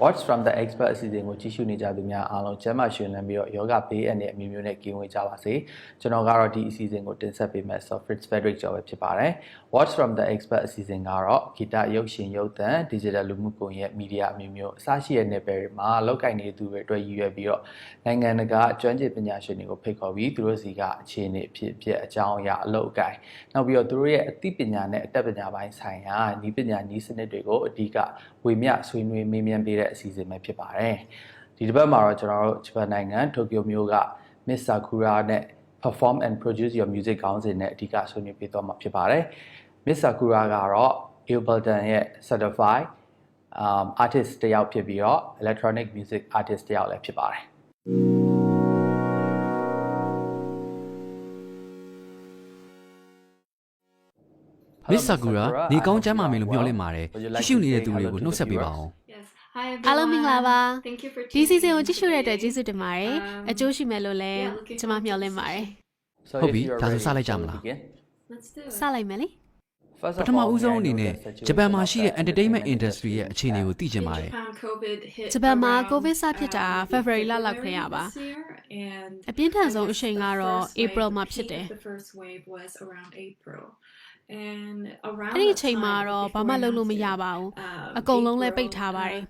Watch from the expert အစီအစဉ်ကိုကြည့်ရှုနေကြသူများအားလုံးကျမ်းမာရှင်လန်းပြီးတော့ယောဂဘေးအန္တရာယ်အမျိုးမျိုးနဲ့ကင်းဝေးကြပါစေကျွန်တော်ကတော့ဒီအစီအစဉ်ကိုတင်ဆက်ပေးမယ် Software Frederick ကျော်ပဲဖြစ်ပါတယ် Watch from the expert အစီအစဉ်ကတော့ဂီတရုပ်ရှင်ရုပ်သံ digital လူမှုကွန်ရက်မီဒီယာအမျိုးမျိုးအစရှိတဲ့နယ်ပယ်တွေမှာလောက်ကိုင်နေသူတွေအတွက်ရည်ရွယ်ပြီးတော့နိုင်ငံတကာကျွမ်းကျင်ပညာရှင်တွေကိုဖိတ်ခေါ်ပြီးသူတို့စီကအခြေအနေအဖြစ်အကြောင်းအရာအလုပ်အကိုင်နောက်ပြီးတော့သူတို့ရဲ့အသိပညာနဲ့အတတ်ပညာပိုင်းဆိုင်ရာနည်းပညာနည်းစနစ်တွေကိုအဓိကဝေမျှဆွေးနွေးမေးမြန်းပေးတဲ့အစီအစဉ်ပဲဖြစ်ပါတယ်ဒီတစ်ပတ်မှာတော့ကျွန်တော်တို့ဂျပန်နိုင်ငံတိုကျိုမြို့က Ms.Sakura နဲ့ perform and produce your music ခေါင်းစဉ်နဲ့အဓိကဆွေးနွေးပေးသွားမှာဖြစ်ပါတယ် Ms.Sakura ကတော့ Ableton ရဲ့ certified artist တစ်ယောက်ဖြစ်ပြီးတော့ electronic music artist တစ်ယောက်လည်းဖြစ်ပါတယ်Ms.Sakura နေကောင်းကျမ်းမာမယ်လို့မျှော်လင့်ပါတယ်ရှိနေတဲ့သူတွေကိုနှုတ်ဆက်ပေးပါအောင်အားလုံးမင်္ဂလာပါဒီစီစဉ်ကိုကြည့်ရှုတဲ့အတွက်ကျေးဇူးတင်ပါတယ်အကျိုးရှိမယ်လို့လည်းကျွန်မမျှော်လင့်ပါတယ်ဟုတ်ပြီဒါဆိုစလိုက်ကြမလားစလိုက်မယ်လေပထမဦးဆုံးအနေနဲ့ဂျပန်မှာရှိတဲ့ entertainment industry ရဲ့အခြေအနေကိုသိချင်ပါတယ်ဂျပန်မှာ COVID စဖြစ်တာ February လလောက်ခွဲရပါအပြင်းထန်ဆုံးအချိန်ကတော့ April မှာဖြစ်တယ်အဲ့ဒီအချိန်မှာတော့ဘာမှလုပ်လို့မရပါဘူးအကုန်လုံးလည်းပိတ်ထားပါတယ်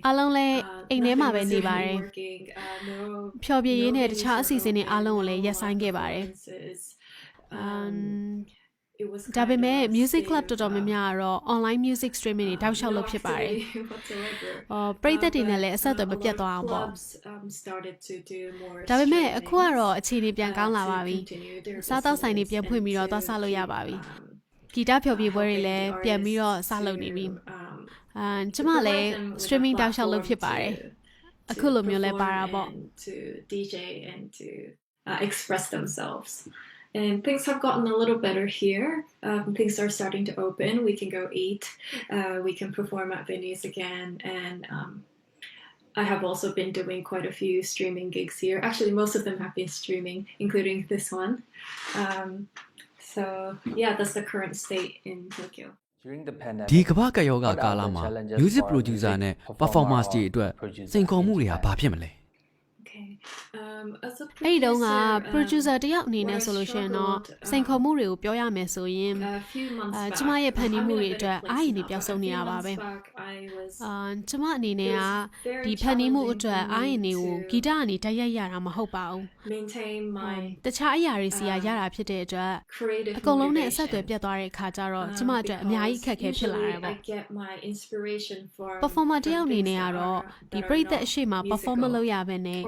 အားလုံးလည်းအိမ်ထဲမှာပဲနေပါတယ်ဖျော်ဖြေရေးနဲ့တခြားအစီအစဉ်တွေအားလုံးကိုလည်းရပ်ဆိုင်းခဲ့ပါတယ်ဒါပေမဲ့ music club တော်တော်များများကတော့ online music streaming တွေတောက်လျှောက်လုပ်ဖြစ်ပါတယ်ပရိသတ်တွေနဲ့လည်းအဆက်အသွယ်မပြတ်သွားအောင်ပေါ့ဒါပေမဲ့အခုကတော့အခြေအနေပြန်ကောင်းလာပါပြီစားတောက်ဆိုင်တွေပြန်ဖွင့်ပြီးတော့သွားစားလို့ရပါပြီဂီတဖျော်ဖြေပွဲတွေလည်းပြန်ပြီးတော့စလုပ်နေပြီကျမလည်း streaming တောက်လျှောက်လုပ်ဖြစ်ပါတယ်အခုလိုမျိုးလဲပါတာပေါ့ DJ and to express themselves And things have gotten a little better here. Things are starting to open. We can go eat. We can perform at venues again. And I have also been doing quite a few streaming gigs here. Actually, most of them have been streaming, including this one. So, yeah, that's the current state in Tokyo. ဒီကမ္ဘာကယောဂကာလမှာ music producer နဲ့ performers တွေအတွက်စိန်ခေါ်မှုတွေကဘာဖြစ်မလဲအဲ့ဒီတုန်းက producer တယောက်အနေနဲ့ဆိုလို့ရှိရင်တော့စိန်ခေါ်မှုတွေကိုပြောရမယ်ဆိုရင်ကျမရဲ့ဖန်တီးမှုတွေအတွက်အားရည်နေပျောက်ဆုံးနေရပါပဲကျမအနေနဲ့ကဒီဖန်တီးမှုအတွက်အားရည်နေကိုဂီတအနေတိုက်ရိုက်ရတာမဟုတ်ပါဘူးတခြားအရာတွေစီရတာဖြစ်တဲ့အတွက်အကုန်လုံးနဲ့အဆက်အသွယ်ပြတ်သွားတဲ့အခါကျတော့ကျမအတွက်အများကြီးအခက်အခဲဖြစ်လာတယ်ပေါ့ performer တယောက်အနေနဲ့ကတော့ဒီပရိသတ်အရှိမ perform လုပ်ရဘဲနဲ့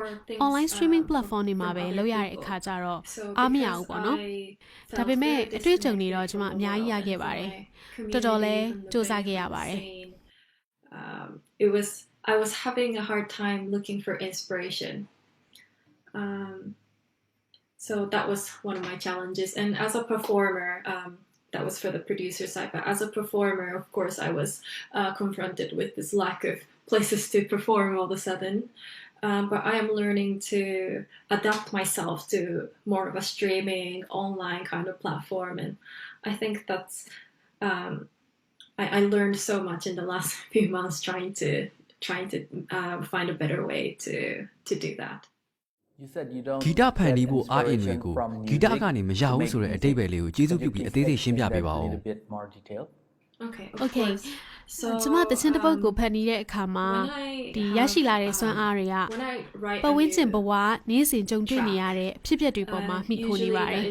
online streaming platform တွေမှာပဲလုပ်ရတဲ့အခါကျတော့အားမရဘူးပေါ့နော်ဒါပေမဲ့အတွေ့အကြုံတွေတော့ကျွန်မအများကြီးရခဲ့ပါတယ်တော်တော်လေးစူးစမ်းခဲ့ရပါတယ် I was having a hard time looking for inspiration so that was one of my challenges and as a performer that was for the producer side but as a performer of course I was confronted with this lack of places to perform all of a sudden but I am learning to adapt myself to more of a streaming online kind of platform and I think that's I learned so much in the last few months trying to find a better way to do that You said you don't ဂီတဖန်တီးဖို့အားအင်တွေကိုဂီတကနေမရဘူးဆိုတဲ့အတိတ်ပဲလေးကိုကျေးဇူးပြုပြီးအသေးစိတ်ရှင်းပြပေးပါဦး Okay so ကျမတချင်းတစ်ပုတ်ကိုဖန်တီးတဲ့အခါမှာဒီရရှိလာတဲ့စွမ်းအားတွေကပတ်ဝန်းကျင်ဘဝနေ့စဉ်ကြုံတွေ့နေရတဲ့အဖြစ်အပျက်တွေပေါ်မှာမှီခိုနေပါတယ်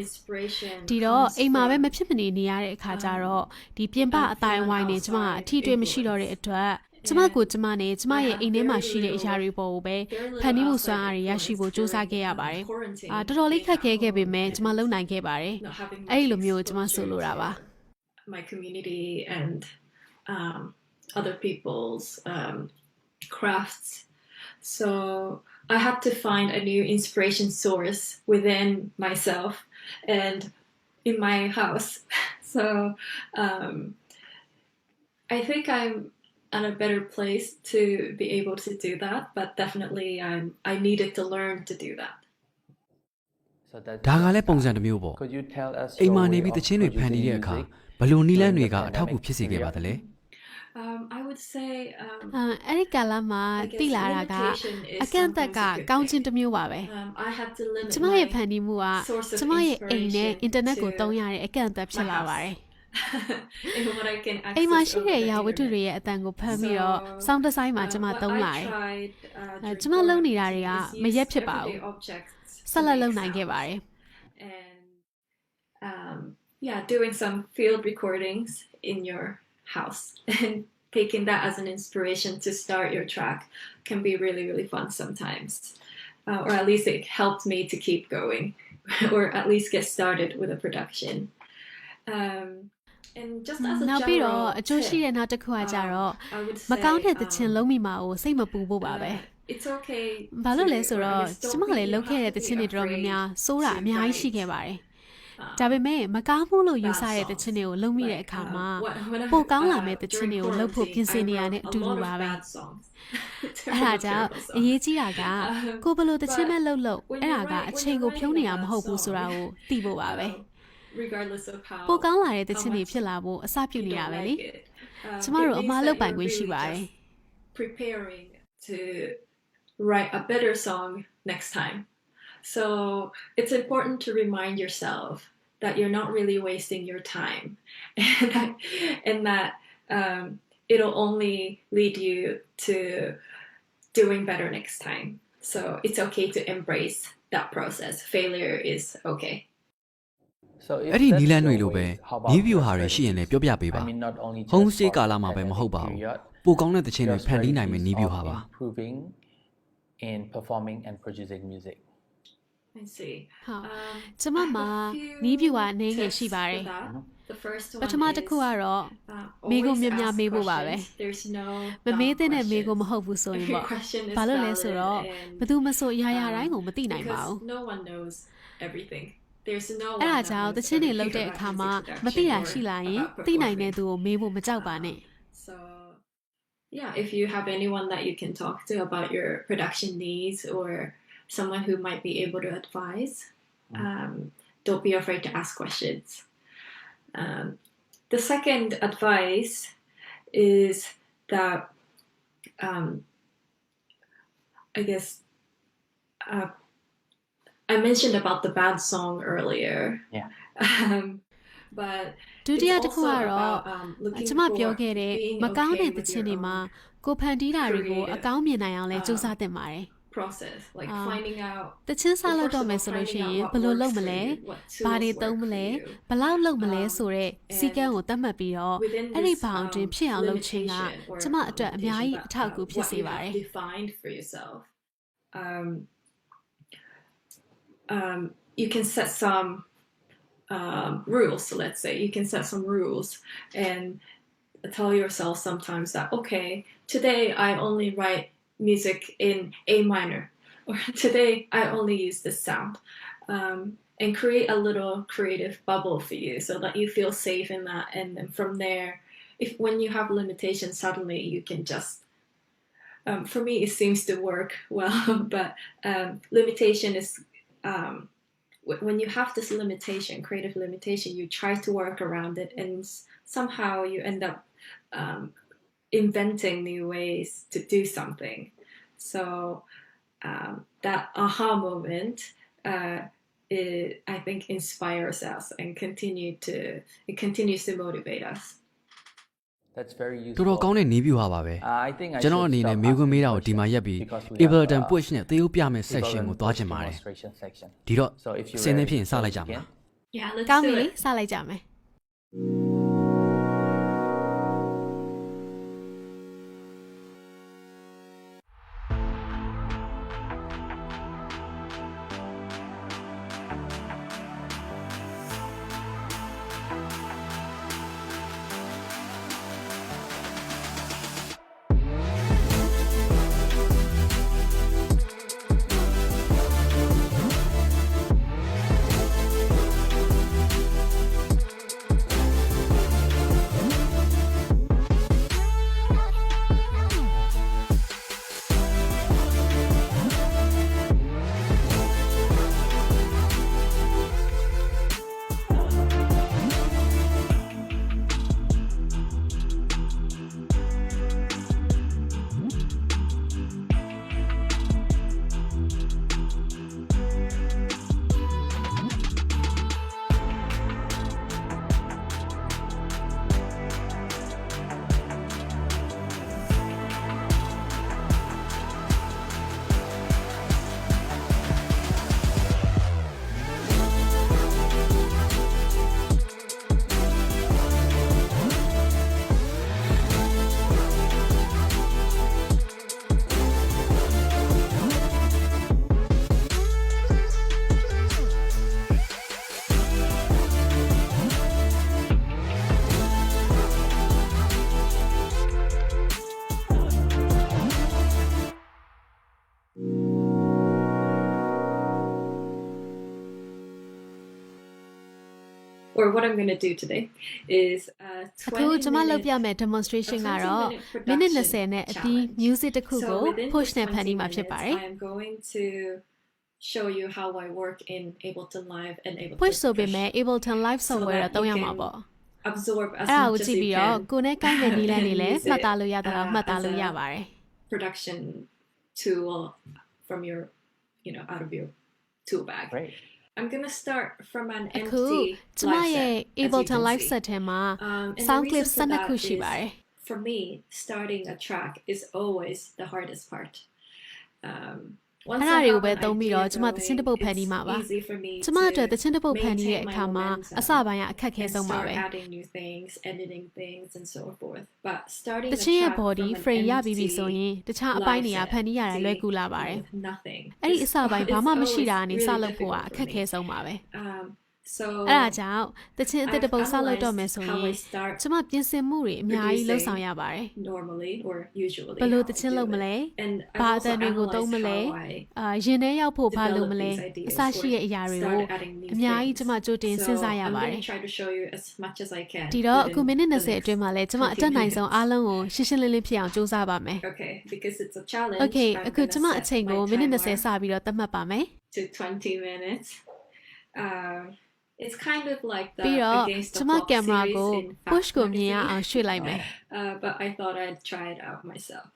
ဒီတော့အိမ်မှာပဲမဖြစ်မနေနေရတဲ့အခါကျတော့ဒီပြင်ပအတိုင်းအဝိုင်းနေကျမအထီးတွေးမရှိတော့တဲ့အတွက်ကျမကိုကျမနဲ့ကျမရဲ့အိမ်ထဲမှာရှိတဲ့အရာတွေပေါ်ကိုပဲဖန်တီးမှုစွမ်းအားတွေရရှိဖို့စူးစမ်းခဲ့ရပါတယ်တော်တော်လေးခက်ခဲခဲ့ပေမဲ့ကျမလုံနိုင်ခဲ့ပါတယ်အဲ့ဒီလိုမျိုးကျမဆိုလိုတာပါ My community and other people's crafts so I had to find a new inspiration source within myself and in my house so I think I'm at a better place to be able to do that but definitely I needed to learn to do that ဒါကလည်းပုံစံတစ်မျိုးပေါ့အိမ်မှာနေပြီးတချင်းတွေဖန်တီးတဲ့အခါဘယ်လိုနည်းလမ်းတွေကအထောက်အကူဖြစ်စေခဲ့ပါသလဲ I would say အဲ့ဒီကာလမှာတိလာတာကအကန့်အသက်ကကောင်းခြင်းတစ်မျိုးပါပဲ I had to limit ကျမရဲ့ဖန်တီးမှုကကျမရဲ့အိမ်နဲ့အင်တာနက်ကိုသုံးရတဲ့အကန့်အသတ်ဖြစ်လာပါတယ်အိမ်မှာရှိတဲ့အရာဝတ္ထုတွေရဲ့အတန်ကိုဖမ်းပြီးတော့ sound design မှာကျမသုံးလာတယ်ကျမလုပ်နေတာတွေကမရက်ဖြစ်ပါဘူးဆက်လက်လုပ်နိုင်ခဲ့ပါတယ် yeah, doing some field recordings in your house and taking that as an inspiration to start your track can be really, really fun sometimes. Or at least it helped me to keep going or at least get started with a production. And just as a နောက်ပြီးတော့ general အကျိုးရှိတဲ့နောက်တစ်ခုကကြတော့ I would မ say ကောင်းတဲ့သချင်းလုံးမိမှာကိုစိတ်မပူဖို့ပါပဲ it's okay ဘာလို့လဲဆို to- တော့ I guess ကျ don't မ be- လည်း you လုပ်ခဲ့တဲ့ have သ to ချင်း be တွေတော်တော်များများ afraid စိုးတာအများကြီးရှိခဲ့ပါတယ်ဒါပေမဲ့မကောင်းမှုလို့ယူဆတဲ့သချင်းတွေကိုလုံးမိတဲ့အခါမှာ ပိုကောင်းလာမယ့်သချင်းတွေကိုလုပ်ဖို့ပြင်ဆင်နေရတဲ့အတူတူပါပဲ အဲ့ဒါကြောင့်အရေးကြီးတာကကိုဘယ်လိုသချင်းမဲ့လုပ်အဲ့ဒါကအချိန်ကိုဖြုံးနေရမဟုတ်ဘူးဆိုတာကိုသိဖို့ပါပဲ regardless of how ပိုကောင်းလာတဲ့သချင်းတွေဖြစ်လာဖို့အစပြုနေရပဲလေကျမတို့အမှားလုပ်ပိုင်ခွင့်ရှိပါတယ် preparing to write a better song next time. So it's important to remind yourself that you're not really wasting your time and that it'll only lead you to doing better next time. So it's okay to embrace that process. Failure is okay. So if အဲ့ဒီ that's နီလန်းတွေ your လိုပဲ ways, how about နီးဗျူဟာ your တွေရှိရင်လည်း strategies? ပြောပြပေးပါ I mean not only just Homestay for ကာလမှာပဲ pandemic မဟုတ်ပါဘူး period, ပိုကောင်းတဲ့သချင်းတွေ your ဖန်တီးနိုင်မယ့် strategies နီးဗျူ of ဟာပါ improving in performing and producing music. I see. ဟုတ်ကျမမှာနီးပြူဟာအနေငယ်ရှိပါတယ် The first ပ one ထမတစ်ခုကတော့ မေးခွန်းများများမေးဖို့ပါပဲ There's no မမေးတဲ့မေးခွန်းမဟုတ်ဘူးဆိုရင်ပေါ့ဘာလို့လဲဆိုတော့ဘယ်သူမဆိုအရာရာတိုင်းကိုမသိနိုင်ပါဘူး no one knows everything. There's no အဲ့ one ဒါကြောင့် that တ knows ချင်းတွေ everything လုပ်တဲ့ about အခါ music မှာ production မသိတာ or ရှိလာရင် about သိနိုင်တဲ့ performing. သူကိုမေးဖို့မကြောက်ပါနဲ့ So yeah, if you have anyone that you can talk to about your production needs or someone who might be able to advise, don't be afraid to ask questions. The second advice is that I guess I mentioned about the bad song earlier. Yeah. But ဒုတိယ it's တစ်ခု also ကတော့ about, looking ကျမပြော for ခဲ့တဲ့ being မကောင်း okay တဲ့သ with ချင်း your တွေမှာ own ကိုဖန်တီးတာတွေကိုအကောင်းမြင်နိုင်အောင်လဲစူးစမ်းသင့်ပါတယ် process, like finding out တချင်းစလုပ်တော့မယ်ဆိုလို့ရှိရင်ဘယ်လိုလုပ်မလဲဘာတွေသုံးမလဲဘယ်လောက်လုပ်မလဲဆိုတဲ့စီကံကိုသတ်မှတ်ပြီးတော့အဲ့ဒီဘောင်တွင်ဖြစ်အောင်လုပ်ခြင်းကကျမအတွက်အများကြီးအထောက်အကူဖြစ်စေပါတယ် defined for yourself. You can set some rules. So let's say you can set some rules and tell yourself sometimes that okay, today I only write music in A minor, or today I only use this sound, and create a little creative bubble for you so that you feel safe in that. And then from there, if when you have limitations, suddenly you can just. For me, it seems to work well, but limitation is when you have this limitation, creative limitation, you try to work around it, and somehow you end up inventing new ways to do something. So that aha moment, I think, inspires us and it continues to motivate us. That's very useful. တော်တော်ကောင်းတဲ့နီးဗျူဟာပါပဲ I think I ကျွန်တော် should အနေနဲ့ stop မေးခွန်းမေးတာ asking ကိုဒီမှာရက်ပြီး questions because we have, Ableton push နဲ့သေယုတ်ပြမယ့် section ကိုသွားချင်ပါတယ် demonstration section. ဒီတော့ So if you အစင်းသင်းဖြစ်ရင်စလိုက်ကြမှာ Yeah, let's ကောင်းပြီ do လေ it. စလိုက်ကြမယ် or what I'm going to do today is အခု 20 ကျွန်မလုပ် minute ပြမယ့် demonstration a ကတော့ 20-minute မိနစ် production 20နဲ့အပြီး challenge. music တစ်ခုကို So within push this နဲ့ဖန်တီး 20 မှာဖြစ် minutes, ပါတယ် I'm going to show you how I work in Ableton Live and Ableton push ဆိုပေမဲ့ Push Ableton Live so software that တော့ you သုံးရမှာ can ပေါ့ absorb as အဲ့ဒါကို much as ကြည့် you ပြီးတော့ can ကိုယ်နဲ့ကိုင်းတဲ့နည်းလမ်းတွေလည်း and use မှတ် it, သားလို့ရတာတော့မှတ်သား as လို့ရ a ပါတယ် production tool from your, out of your tool bag. Great. I'm gonna start from an အခု empty ကျမ live ရဲ့ set, as you Ableton can Live see. set ထဲမှာ And sound the clip reason for 12 that ခုရှိ is, ပါတယ် for me, starting a track is always the hardest part. Once အဲ့ဒါ I တွေကို have ပဲ an သုံးပြီးတော့ idea ကျမသချင်းတစ်ပုတ် going, ဖန်တီးမှာပါ it's easy for me ကျမအတွက်သ to ချင်းတစ်ပုတ်ဖန်တီးတဲ့ maintain အခါ my မှာ momentum အစပိုင်းကအခက်အခဲ and ဆုံးပါ start ပဲ adding new things, editing things, and so forth. But starting သ a ချင်းရဲ့ track body from an frame ရပြီးပြီဆိုရ empty င်တခြားအပိုင်း live တွေက set, ဖန်တီးရတာလွယ်ကူလာပါတယ် with nothing. အဲ့ဒီအ It's စပိုင်းဘာမှ it's မရှိတာ always ကနေစ really လုပ်ဖို့က difficult အခ for က်အခဲ me. ဆုံးပါပဲ So အဲ့ဒါကြောင့်သချင်းအသစ်တစ်ပုတ် I've စလုပ်တော့မယ် analyzed ဆိုရ how င် I start ကျမပြင်ဆင်မှုတွေအများကြီးလှုပ်ဆောင်ရပါတယ် normally or usually ဘယ်လို how သ I ချင်း do လုပ်မ it. လဲ And ဘာ I've အသံ also တွေကိုသုံး analyzed မလဲ how I ရင်ထဲရောက်ဖို့ဘာလုပ် develop မလဲ these ideas အစရှိတဲ့အရာတွေ or ကို start adding new အများကြီး things. ကျမကြိုတင်စဉ်းစားရ I'm ပါတ going ယ် to try to show you as much as I can. ဒီတော့အခု within မိနစ် the 20 အတွင်း next မှာလဲကျမအ 20 တက်နိုင်ဆုံး minutes. အားလုံးကိုရှင်းရှင်းလင်းလင်းဖြစ်အောင်စူးစမ်းပါမယ် Okay, because it's a challenge. Okay I'm အခု gonna ကျမ set အချိန် my ကိုမိနစ် timer 20စပြီးတော့သတ်မှတ်ပါမယ် to 20 minutes. It's kind of like the ပြီးတော့ Against ကျ the မ Clock ကင်မရာ series ကို in push Fast ကိုမြင်ရ Magazine. အောင်ရွှေ့လိုက်မယ် But I thought I'd try it out myself.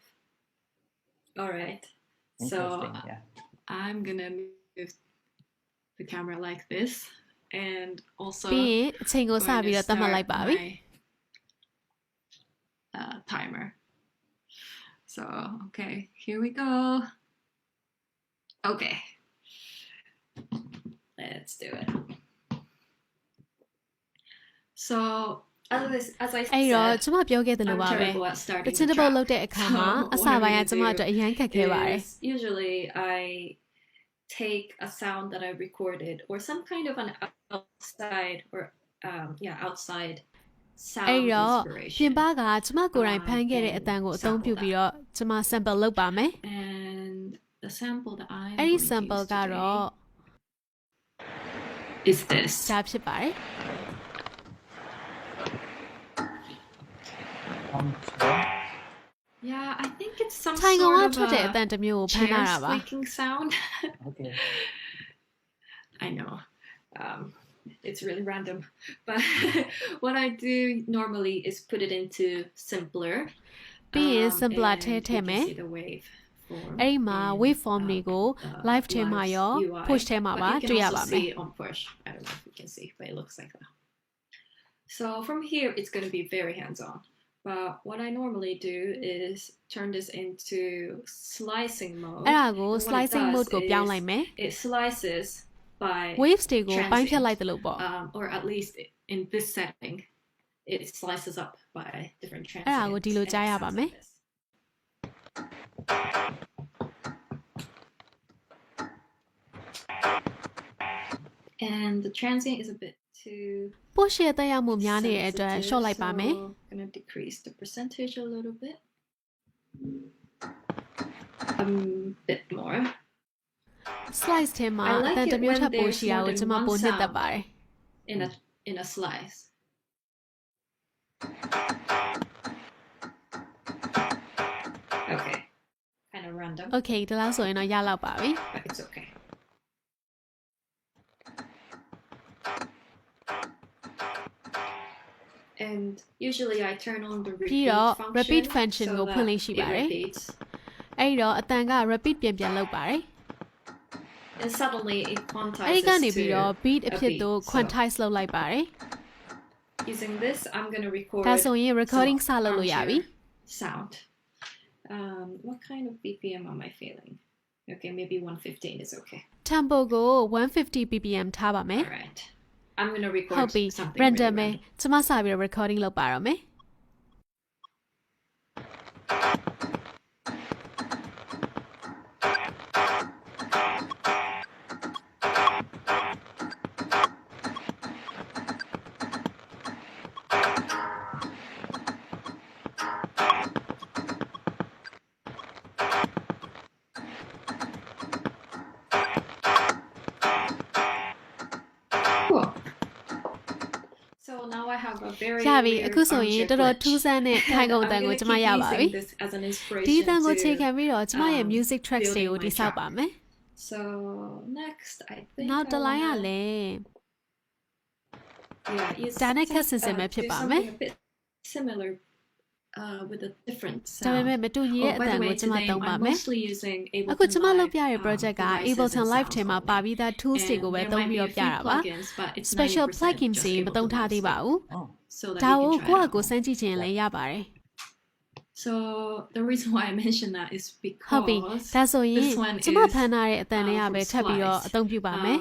All right. So Interesting. Yeah. I'm gonna move the camera like this, and also ပြီးရင်အချိန်ကိုစ going ပြီး to တော့သတ်မှတ် start လိုက်ပါပြီ my timer. So okay, here we go. Okay, let's do it. So as I အဲ့တော့ said, ကျမပြောခဲ့သလို I'm ပါပဲ terrible at တ starting ချင်း the တစ်ပုတ် track. လုပ်တဲ့အခါမှာ So အစ what I'm ပိုင်းက gonna ကျမအတွက် do အရန်ခက်ခဲပါတယ် is usually I take a sound that I recorded or some kind of an outside or outside sound အဲ့တော့ inspiration. ပြင်ပကကျမကိုယ်တိုင်ဖန်ခဲ့တဲ့အတန်ကိုအသုံးပြုပြီးတော့ကျမ sample လုပ်ပါမယ် And the sample that I'm အဲ့ဒီ going to sample use ကတော့ today is this. ဒါဖြစ်ပါတယ် Yeah, I think it's some ထိုင်ကောင်က sort ထွက် of တဲ့အတ a န်တစ်မျိုးကိုဖန် chair တာပါ squeaking sound. Okay. I know. It's really random. But what I do normally is put it into simpler. ပြီးရင် and simpler you ထဲ can ထည့်မယ် see the wave form အဲ့ဒီမှာ in, waveform တွေကို live ထဲမှာရော UI. push ထဲမှာပါ But you တွေ့ရ can ပါ also မယ် see it on push. I don't know if you can see, but it looks like that. So from here, it's going to be very hands-on. But what I normally do is turn this into slicing mode. အဲ့ဒါကို And what it slicing does mode ကို is ပြောင်းလိုက်မယ် It slices by waves တွေကိုပိုင်းဖြတ် transient. လိုက်တယ်လို့ပေါ့ Or at least in this setting, it slices up by different အဲ့ဒါကို transients. ဒီလို and ကြား it ရ sounds ပါ like မယ် this. And the transient is a bit too push ရဲ့တက်ရောက်မှုများနေတဲ့အတွက် sensitive, short လိုက်ပါမယ် so I'm gonna decrease the percentage a little bit. A bit more. slice ထဲမှာ I အ like တန် it တစ်မျိုး when ထပ်ပို there's ရှိတာ more ကို than ကျမ one ပိုနှစ်သက် sound ပါတယ် in a slice. Okay, kind of random, okay ဒီလောက်ဆိုရင်တော့ရလောက်ပါပြီ but it's okay. And usually I turn on the ပြီး repeat တော့ function, repeat function so ကို that ဖွင့်လို့ရှိ it ပါတယ် repeats. အဲ့ဒီတော့အတန်က repeat ပြန်ပြန်လုပ်ပါတယ် And suddenly it အဲ့ဒီ quantizes ကနေပြီးတော့ to beat a အဖြစ်သို့ beat. So quantize လုပ်လိုက်ပါတယ် using this, I'm gonna record ဒါဆိုရင် recording စ some လုပ်လို့ရပြီ armchair sound. What kind of BPM am I feeling? Okay, maybe 115 is okay. tempo ကို 150 ppm ထားပါမယ် All right. I'm gonna ဟုတ် record ပြီ something random ပဲ really ကျမစပြီးတော့ recording လုပ်ပါတော့မယ် Cool. I have a very ရပြီအခုဆိုရင်တော်တော်ထူးဆန်းတဲ့ထိုင်ကုန်အတန်ကိုကျမရပါပြီဒီအတန်ကိုချိန်ခံပြီးတော့ကျမရဲ့ music tracks တွေကိုတိစောက်ပါမယ် So next I think နောက်တစ်လိုင်းရလဲ ဒါနဲ့ခက်ဆင်ဆင်ပဲဖြစ်ပါမယ် similar with a different ဒါပေ sound မဲ့မတူညီတဲ့အတန်ကိုကျမသုံးပါမယ် အခု အခုကျမလုပ်ပြတဲ့ project က Ableton Live ထဲမှာပါပြီးသား tools တွေကိုပဲသုံးပြီးတော့ပြတာပါ special plugins တွေမသုံးထားသေးပါဘူးဒါကိုကိုယ့်အကိုစမ်းကြည့်ခြင်းလည်းရပါတယ် So the reason why I mention that is ဟုတ်ပြီ because ဒါဆိုရင် this one ကျမဖန်ထားတဲ့အတန်လေးကပဲထပ်ပြီးတော့အသုံးပြုပါမယ်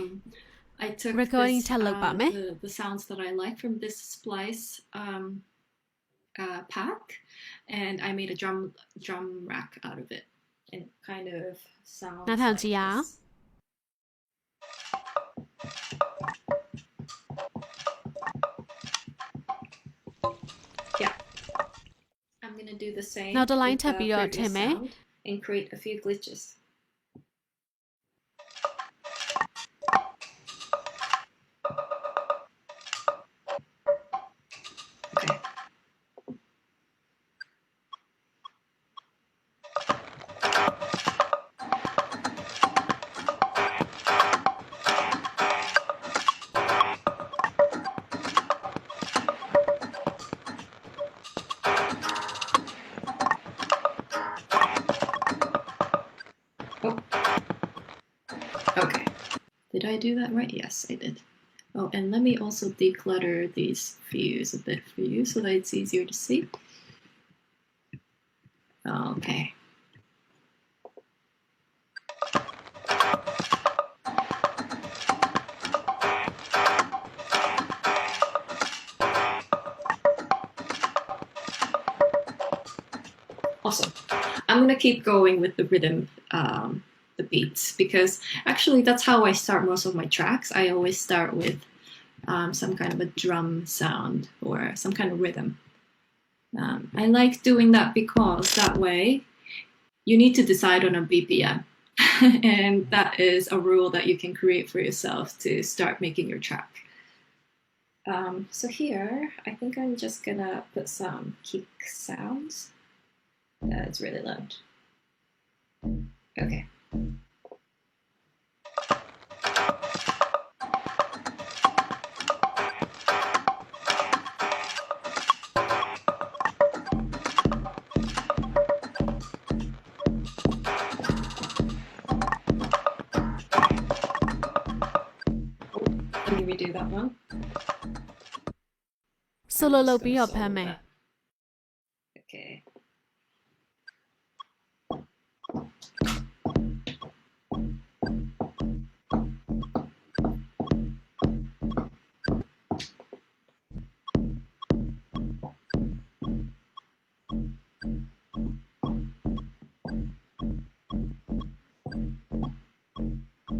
I took recording this, ထပ်လုပ်ပါမယ် the sounds that I like from this splice pack and I made a drum rack out of it and it kind of sounds နောက်ထောင်ကြည့်ရအောင် yeah I'm going to do the same နောက်တစ် line with ထပ်ပြီးတော့ previous ထည့်မယ် sound and create a few glitches okay Oh. Okay. Did I do that right? Yes, I did. Oh, and let me also declutter these views a bit for you so that it's easier to see. Okay. Awesome. I'm gonna keep going with the rhythm, the beats, because actually that's how I start most of my tracks. I always start with some kind of a drum sound or some kind of rhythm. I like doing that because that way you need to decide on a BPM. And that is a rule that you can create for yourself to start making your track. So here, I think I'm just gonna put some kick sounds. It's really loud. Okay. Let me redo that one. solo လုပ်ပြီးတော့ဖမ်းမယ် Okay.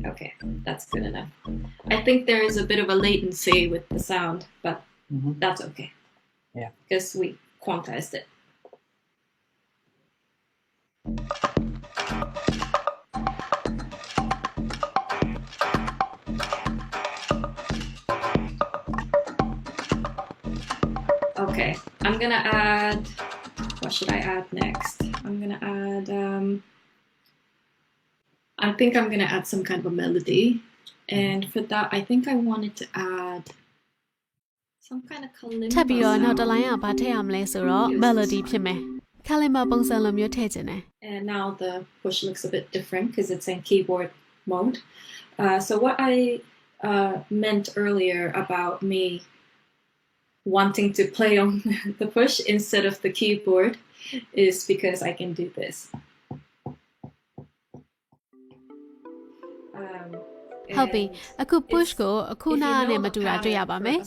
Okay, that's good enough. I think there is a bit of a latency with the sound, but that's okay. Yeah. Because we quantized it. Okay, I'm gonna add, what should I add next? I'm gonna add, I think I'm gonna add some kind of a melody. And for that, I think I wanted to add some kind of kalimba ထပ်ပြီးတော့နောက်တစ် line က sound. ဘာထည့်ရမလဲဆိုတော့ melody ဖြစ်မယ် kalimba ပုံစံလိုမျိုးထည့်ခြင်းတယ် And now the push looks a bit different because it's in keyboard mode. So what I meant earlier about me wanting to play on the push instead of the keyboard is because I can do this. ဟုတ်ပြီအခု push ကိုအခုနားနဲ့မတူတာတွေ့ရပါမယ်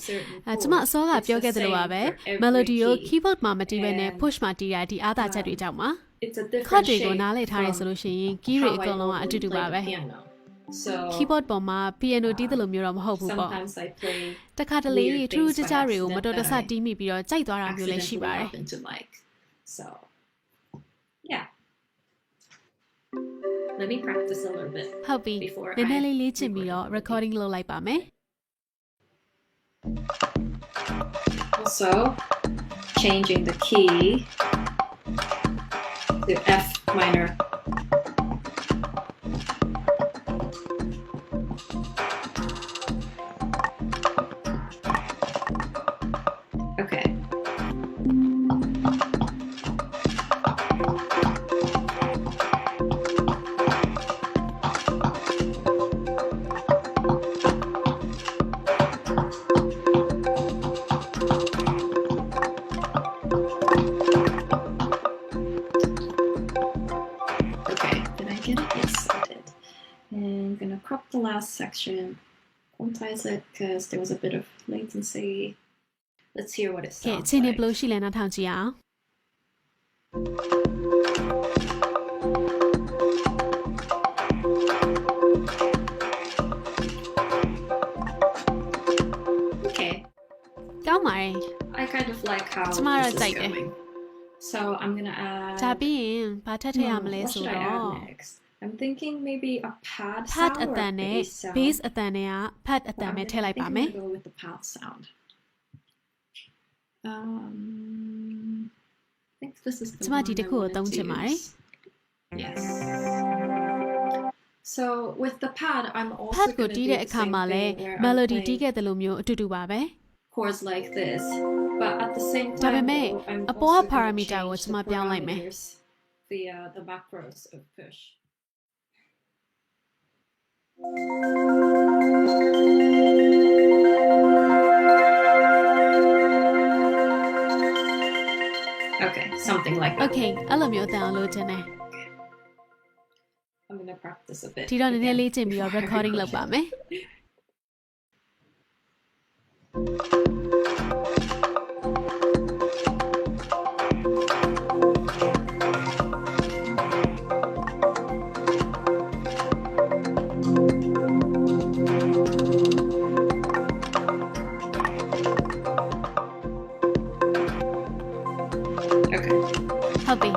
ကျမအစောကပြောခဲ့သလိုပါပဲ melody ကို keyboard မှာမတီးဘဲနဲ့ push မှာတီးတာဒီအားသာချက်တွေကြောင့်ပါ It's a chord different တွေကို shape နားလည်ထားရဆိုလို့ရှိရင် key တွေအကုန်လုံးကအတူတူပါပဲ So keyboard ပေါ်မှာ piano တီးတယ်လို့မျိုးတော့မဟုတ်ဘူးပေါ့ sometimes I play တခါတလေ weird ထူး things ထူးခြားခြားတွေကိုမတော်တဆ that I တီးမိပြီးတော့ကြိုက်သွားတာမျိုးလည်းရှိပါတ accidentally ယ် happen to like. So yeah. Let me practice a little bit. ဟုတ်ပြီ Before နည်းနည်း I လေးလေ့ကျင့်ပြီး record. တော့ recording လုပ်လိုက်ပါမယ် also changing the key to F minor. Okay. The last section, quantize it because there was a bit of latency. Let's hear what it sounds like. ချင်းနေဘလို့ရှိလဲနောက်ထောင်ကြည့်အောင် Okay. ကောင်းပါတယ် I kind of like howကျမတော့ this is ကြိုက်တယ် going. So I'm gonna add. ဒါပြီးရင်ဘာထပ်ထည့်ရမလဲ What ဆို should I တော့ add next? I'm thinking maybe a pad pad sound အ or တ a န်နဲ့ bass sound. bass အတန်နဲ့က pad အတန် Well, ပဲ I'm ထည့်လိုက်ပါ thinking မယ် I'm gonna go with the pad sound. I think this is the ကျမဒီ one တစ် I ခုကို wanted သုံး to ချင်ပါတယ် use. Yes. So with the pad, I'm also pad ကို going to တီး do တဲ့ the အခါ same မှာလဲ thing where I'm melody တီး playing ခဲ့တယ်လို့မျိုးအတူတူပါပဲ chords like this. But at the same ဒါပေ time, မဲ့ though, I'm အပေါ်က also going to parameter ကို change ကျ the မပြောင်းလိုက်မယ် parameters, the macros of push. Okay, something like that. okay အဲ့လိုမျိုးအတန်အောင်လုပ်ချင်တယ် I'm gonna practice a bit. ဒီတော့နည်းနည်း again လေးကျင့်ပြီးတော့ before I recording record. လုပ်ပါမယ် Okay. ဟုတ်ပြီ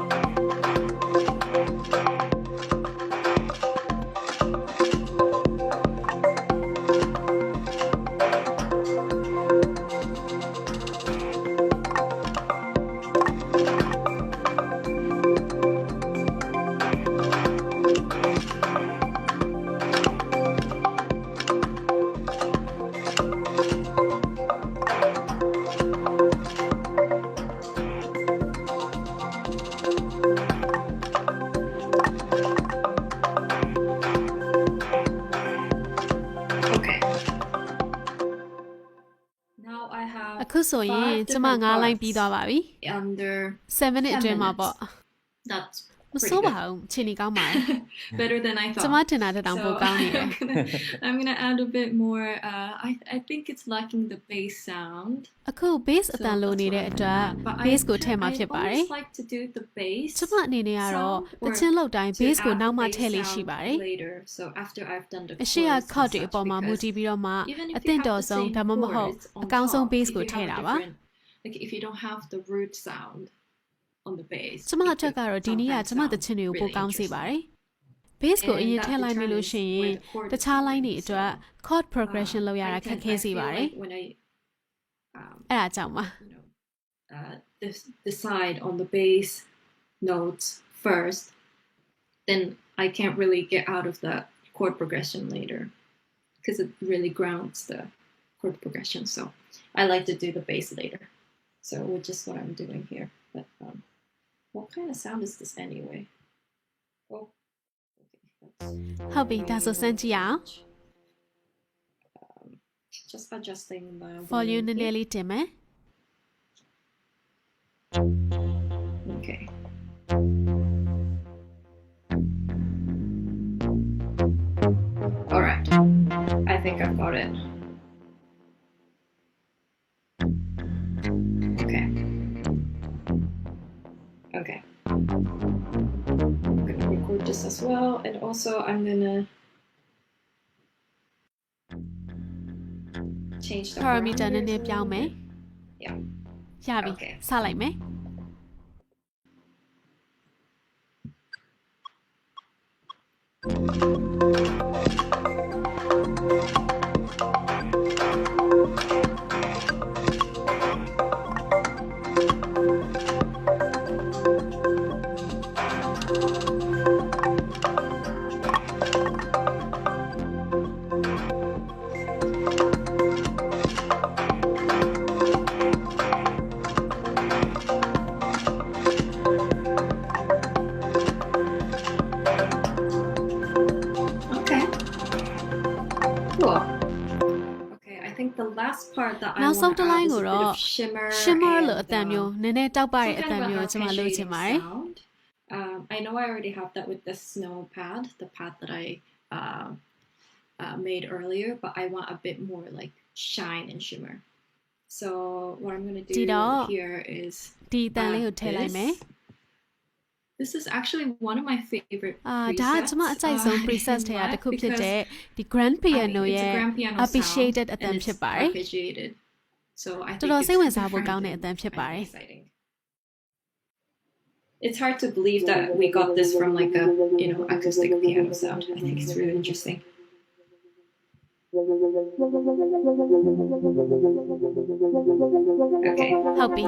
Okay. Now I have အခုဆိုရင် five ကျမ different 9 line ပြီး parts သွားပါပြီ under 7 minute အတွင်းမှာ minutes. ပေါ့ That's မစိုးပါဘူးခြေနေကောင်းပါတယ် better than I ကျမ thought. ထင်တာတက်တောင်ပိုကောင်းနေတယ် I'm gonna add a bit more. I think it's lacking the bass sound. အခု bass အ So တန်လို that's နေ what တဲ့ I'm အတွက် gonna add. But bass ကိုထည့်မှာ I ဖြစ်ပါတယ် always like to do the bass ကျမအနေနဲ့ကတော့ sound တ or ချင်းလောက်တိုင်း to bass ကို add နောက်မှ bass ထည့်လေးရှိ sound ပါတယ် later. So after I've done the အရှိရ chords and chord တွေ such, အပေါ်မှာမူ because တည်ပြီးတော့မှ even အ if သ you င့် have တော် the ဆုံး same ဒါမှမဟုတ် chords on အကောင်းဆုံး top, bass if ကို you ထည့် have တာ a ပါ different, like if you don't have the root sound on the bass. ကျမအတွက်ကတော့ဒီနေ့က sometimes ကျမတ sound ချင်းတွေကိုပို really ကောင်းစေ interesting. ပါတယ် bass ကိုအ And ရင် that ထည့်လိုက်မိလို့ determines ရှိရင် where the chord တ is ခြား line တွေ going. အတွက် So, chord progression လောက်ရတာခက်ခဲ I စေ feel ပါတယ် like when I အဲ့ဒါကြောင့်ပါ you know decide on the bass notes first, then I can't really get out of that chord progression later because it really grounds the chord progression. So I like to do the bass later. So which is what I'm doing here. But what kind of sound is this anyway? Oh, okay. ဟုတ်ပြီဒါဆိုစမ်းကြည့်အောင် Just adjusting the volume နည်းန here. ည်းလေးတင်မယ် Okay. All right. I think I've got it. Okay. Okay. I'm gonna record this as well, and also I'm gonna change the parameter နည်းနည်း parameters a ပြောင်း little မယ် bit. Yeah. ရပြီ Okay. စလိုက်မယ် Okay. Cool. Okay, I think the last part that I နောက် want ဆုံး to တစ်လိုင်း add is ကို a bit တော့ of shimmer. shimmer and, လို့အတန်မျိုးနည်းနည်းတောက်ပတဲ့အတန်မျိုးကျွန်မလုပ်ချင်ပါတယ် sound. I know I already have that with the snow pad, the pad that I made earlier, but I want a bit more like shine and shimmer. So what I'm going to do here is ဒီအတန်လေးကိုထည့်လိုက်မယ် This is actually one of my favorite ဒါကကျွန်မအကြိုက်ဆုံး preset ထဲကတစ်ခုဖြစ်တဲ့ဒီ grand piano ရဲ့ appreciated အတန်ဖြစ်ပါတယ် So I တော်တော်စိတ်ဝင်စားဖို့ကောင်းတဲ့အတန်ဖြစ်ပါတယ် It's hard to believe that we got this from like a acoustic piano sound. I think it's really interesting. Okay. ဟုတ်ပြီ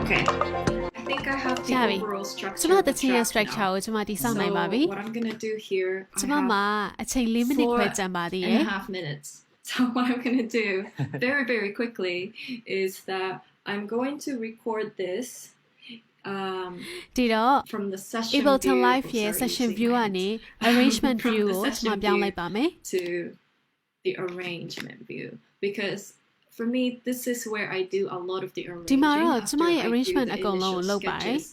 Okay. I think I have the ရပြီ overall structure. ကျွန်မ of တ the ချင်းရဲ့ track structure ကိုကျွန်မတည်ဆောက်နိုင်ပါပြီ now. So what I'm going to do here, ကျွန်မမှာအချိန်4မိနစ်ခွဲကြံပါသေးတယ် 4.5 minutes. So what I'm going to do very, very quickly is that I'm going to record this ဒီတော့ from the session Ableton view. Live ရဲ့ session view ကနေ arrangement From view the ကို session ကျွန်မပြောင်း view လိုက်ပါမယ် to the arrangement view because for me this is where I do a lot of the arranging ဒီမှာတော့ after ကျွန်မရဲ့ I do arrangement the အကုန်လုံးကို initial လုပ်ပါတယ် sketches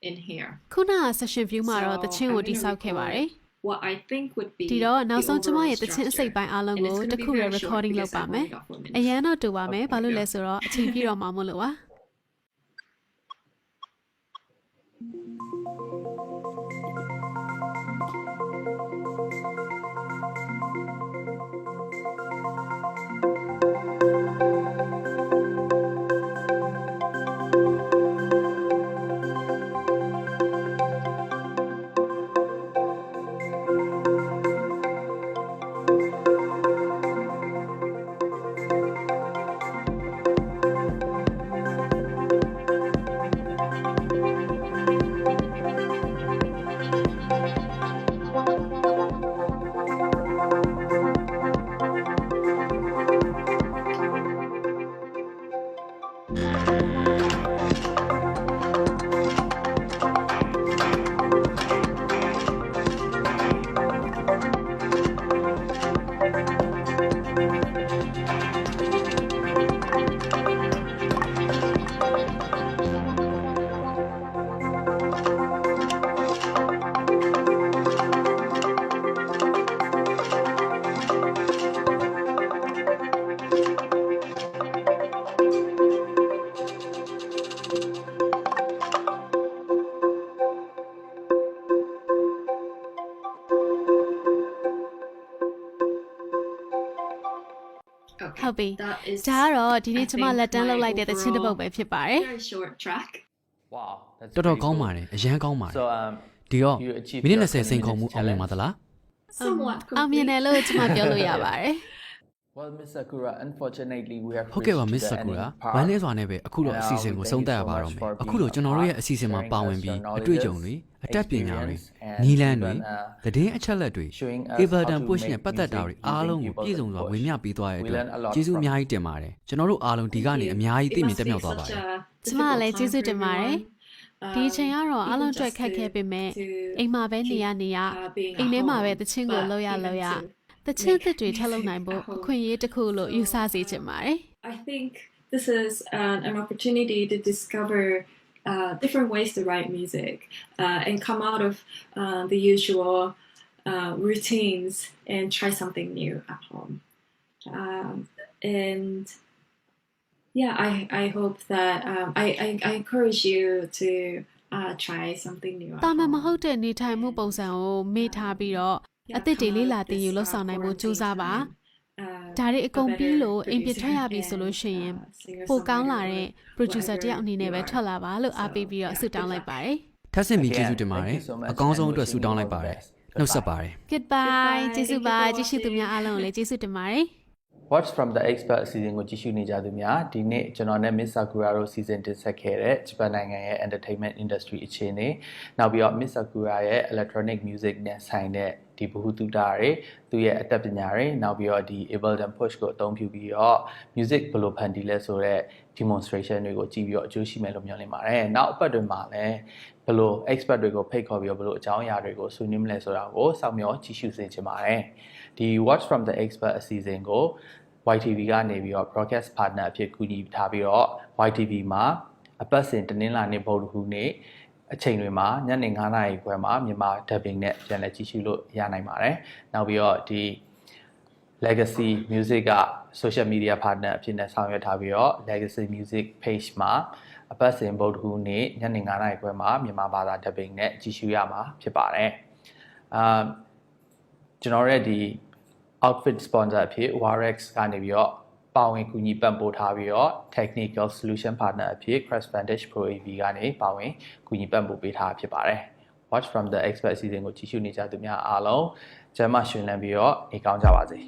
in here. ခုနက session view မှာတော့တချင်းကိုတည်ဆောက်ခဲ့ပါတယ် What I think would be ဒီတော့နောက်ဆုံး the ကျွန်မ overall ရဲ့တချင်းအစိတ် structure. ပိုင်းအားလုံး And ကို it's တ gonna be ခုရဲ very short recording because လုပ်ပါ I've မယ် only got 4 minutes. အရင်တော့တူပါမယ်ဘာလို့လဲဆိုတော့အချိန်ပြည့်တော့မှာမို့လို့ပါ ဟုတ်ပြီ That is ဒါကတော့ဒီနေ့ကျွန်မ I think လက်တန်းလုပ် my လိုက်တဲ့တချင်းတစ်ပုတ်ပဲဖြစ်ပါတယ် very short track. Wow, that's တော်တော် pretty ကောင်း cool. ပါတယ်အရန်ကောင်းပါတယ် So ဒီတော့ you achieved မိနစ် your 20စိန်ခေါ်မှု 20 အောင်မြင်ပါသလား Somewhat အောင်မြင်တယ်လို့ကျွန်မပြောလို့ရပါတယ် Well, Ms.Sakura, unfortunately we have ဟုတ်ကဲ့ပါ reached to the Ms.Sakura ending part. ဝမ်းနည်းစွာနဲ့ပဲအခုတော့အစီအစဉ်ကိုဆုံးသက်ရပါတော့မယ်အခုတော့ကျွန်တော်တို့ရဲ့အစီအစဉ်မှာပါဝင်ပြီးအတွေ့အကြုံတွေအတတ်ပညာတွေနီလန်းတွေသတင်းအချက်လက်တွေ Ableton push နဲ့ပတ်သက်တာတွေအားလုံးကိုပြည့်စုံစွာဝေမျှပေးသွားတဲ့အတွက်ကျေးဇူးအများကြီးတင်ပါတယ်ကျွန်တော်တို့အားလုံးဒီကနေအများကြီးသိမြင်တက်မြောက်သွားပါတယ် ကျွန်မလည်းကျေးဇူးတင်ပါတယ်ဒီအချိန်ကတော့အားလုံးအတွက်ခက်ခဲပေမဲ့အိမ်မှာပဲနေရအိမ်ထဲမှာပဲတချင်းကိုလှုပ်ရတချင်းသစ်တွေထပ်လုပ်နိုင်ဖို့အခွင့်အရေးတစ်ခုလို့ယူဆစေချင်ပါတယ် I think this is an opportunity to discover different ways to write music and come out of the usual routines and try something new at home. And yeah, I hope that I encourage you to try something new. တာမန်မဟုတ်တဲ့နေထိုင်မှုပုံစံကိုမေ့ထားပြီးတော့အသစ်တွေလေးလာသင်ယူလို့ဆောင်နိုင်ဖို့ကြိုးစားပါဒါတွေအကုန်ပြီးလို့အိမ်ပြထွက်ရပြီဆိုလို့ရှိရင်ပိုကောင်းလာတဲ့ producer တယောက်အနေနဲ့ပဲထွက်လာပါလို့အားပေးပြီးတော့ဆုတောင်းလိုက်ပါတယ်ထပ်ဆင့်ပြီးကျေးဇူးတင်ပါတယ်အကောင်းဆုံးအတွက်ဆုတောင်းလိုက်ပါတယ်နှုတ်ဆက်ပါတယ် Goodbye ကျေးဇူးပါကြည့်ရှုသူများအားလုံးကိုလည်းကျေးဇူးတင်ပါတယ် Watch from the expert အစီအစဉ်ကိုကြည့်ရှုနေကြသူများဒီနေ့ကျွန်တော်နဲ့ Ms.Sakura တို့စီစဉ်တင်ဆက်ခဲ့တဲ့ဂျပန်နိုင်ငံရဲ့ entertainment industry အခြေအနေနောက်ပြီးတော့ Ms.Sakura ရဲ့ electronic music နဲ့ဆိုင်တဲ့ဒီဗဟုသုတတွေသူရဲ့အတတ်ပညာတွေနောက်ပြီးတော့ဒီ Ableton push ကိုအသုံးပြုပြီးတော့ music ဘယ်လိုဖန်တီးလဲဆိုတော့ demonstration တွေကိုကြည့်ပြီးတော့အကျိုးရှိမယ်လို့မျှော်လင့်ပါတယ်နောက်အပတ်တွေမှာလည်းဘယ်လို expert တွေကိုဖိတ်ခေါ်ပြီးတော့ဘယ်လိုအကြောင်းအရာတွေကိုဆွေးနွေးမလဲဆိုတာကိုစောင့်မျှော်ကြည့်ရှုစေချင်ပါတယ်ဒီ Watch from the expert အစီအစဉ်ကို YTV ကနေပြီးတော့ broadcast partner အဖြစ်ကူညီထားပြီးတော့ YTV မှာအပတ်စဉ်တင်းလာနေဗုဒ္ဓဟူးနေ့အချိန်တွေမှာညနေ9:00 နာရီခွဲမှာမြန်မာ dubbing နဲ့ပြန်လည်ကြည့်ရှုလို့ရနိုင်ပါတယ်။နောက်ပြီးတော့ဒီ Legacy Music က social media partner အဖြစ်နဲ့ဆောင်ရွက်ထားပြီးတော့ Legacy Music page မှာအပတ်စဉ်ဗုဒ္ဓဟူးနေ့ညနေ9:00 နာရီခွဲမှာမြန်မာဘာသာ dubbing နဲ့ကြည့်ရှုရမှာဖြစ်ပါတယ်။ကျွန်တော်ရဲ့ဒီoutfit sponsor အဖြစ် Warex ကနေပြီးတော့ပါဝင်ကူညီပံ့ပိုးထားပြီးတော့ technical solution partner အဖြစ် Crash Vantage Pro AV ကနေပါဝင်ကူညီပံ့ပိုးပေးထားဖြစ်ပါတယ် Watch from the expert အစီအစဉ်ကိုကြည့်ရှုနေကြသူများအားလုံးကျမ်းမာရှင်လန်းပြီးတော့နေကောင်းကြပါစေ